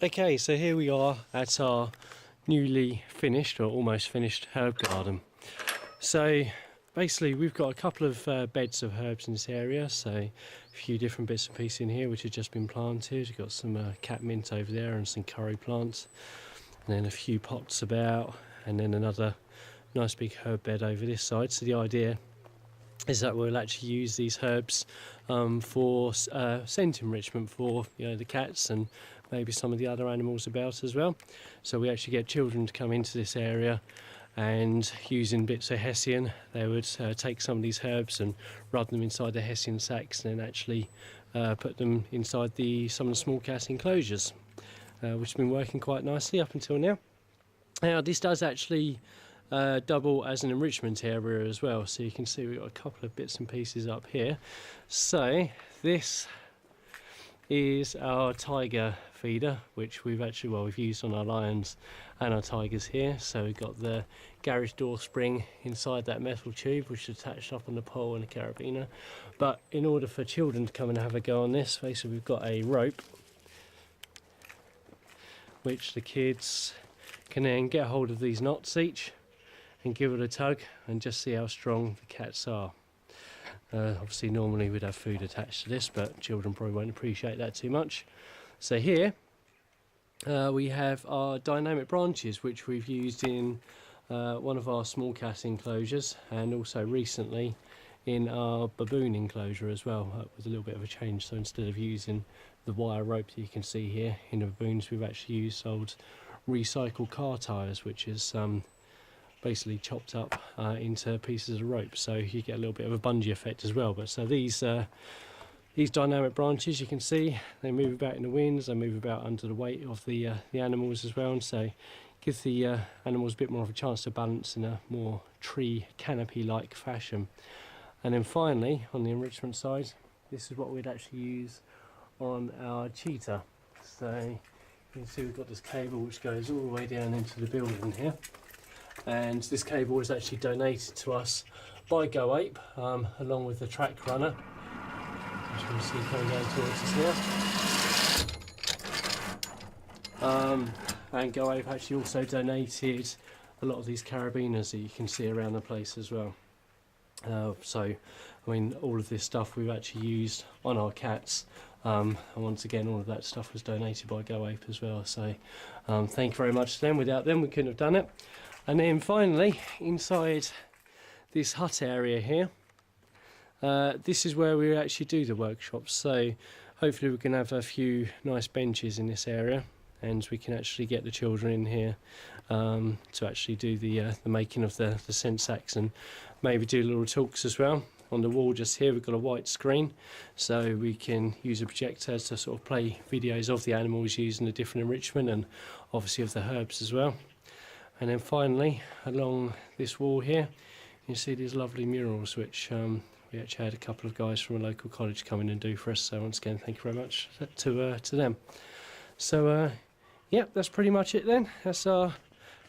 Okay, so here we are at our newly finished or almost finished herb garden. So basically we've got a couple of beds of herbs in this area, so a few different bits and pieces in here which have just been planted. We've got some cat mint over there and some curry plants, and then a few pots about, and then another nice big herb bed over this side. So the idea is that we'll actually use these herbs for scent enrichment for the cats and maybe some of the other animals about as well. So we actually get children to come into this area, and using bits of hessian they would take some of these herbs and rub them inside the hessian sacks, and then actually put them inside some of the small cat enclosures, which has been working quite nicely up until now. Now this does actually double as an enrichment area as well, so you can see we've got a couple of bits and pieces up here. So this is our tiger feeder, which we've used on our lions and our tigers here. So we've got the garage door spring inside that metal tube which is attached up on the pole and the carabiner, but in order for children to come and have a go on this, basically we've got a rope which the kids can then get hold of these knots each and give it a tug and just see how strong the cats are. Obviously normally we'd have food attached to this, but children probably won't appreciate that too much. So here we have our dynamic branches, which we've used in one of our small cat enclosures, and also recently in our baboon enclosure as well, with a little bit of a change. So instead of using the wire rope that you can see here in the baboons, we've actually used old recycled car tyres, which is basically chopped up into pieces of rope, so you get a little bit of a bungee effect as well. But so these dynamic branches, you can see they move about in the winds, they move about under the weight of the animals as well, and so gives the animals a bit more of a chance to balance in a more tree canopy like fashion. And then finally on the enrichment side, this is what we'd actually use on our cheetah. So you can see we've got this cable which goes all the way down into the building here, and this cable was actually donated to us by Go Ape, along with the track runner, which you can see coming down towards us here. And Go Ape actually also donated a lot of these carabiners that you can see around the place as well. So I mean, all of this stuff we've actually used on our cats, and once again all of that stuff was donated by Go Ape as well, so thank you very much to them. Without them we couldn't have done it. And then finally, inside this hut area here, this is where we actually do the workshops. So hopefully we can have a few nice benches in this area, and we can actually get the children in here to actually do the making of the scent sacks, and maybe do little talks as well. On the wall just here we've got a white screen, so we can use a projector to sort of play videos of the animals using the different enrichment, and obviously of the herbs as well. And then finally along this wall here you see these lovely murals which we actually had a couple of guys from a local college come in and do for us, so once again thank you very much to them. So yeah, that's pretty much it then. That's our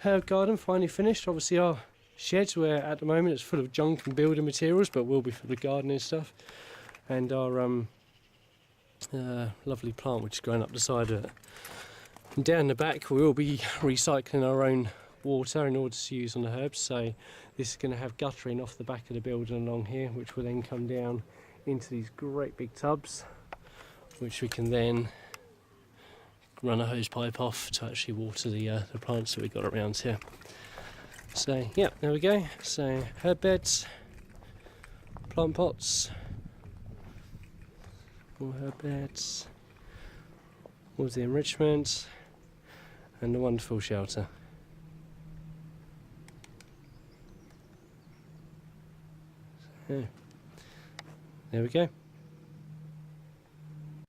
herb garden finally finished. Obviously our sheds, where at the moment it's full of junk and building materials, but will be for the gardening stuff, and our lovely plant which is growing up the side of it. And down the back we will be recycling our own water in order to use on the herbs, so this is going to have guttering off the back of the building along here, which will then come down into these great big tubs, which we can then run a hose pipe off to actually water the plants that we've got around here. So yeah, there we go. So herb beds, plant pots, more herb beds, all the enrichment, and the wonderful shelter. So, there we go.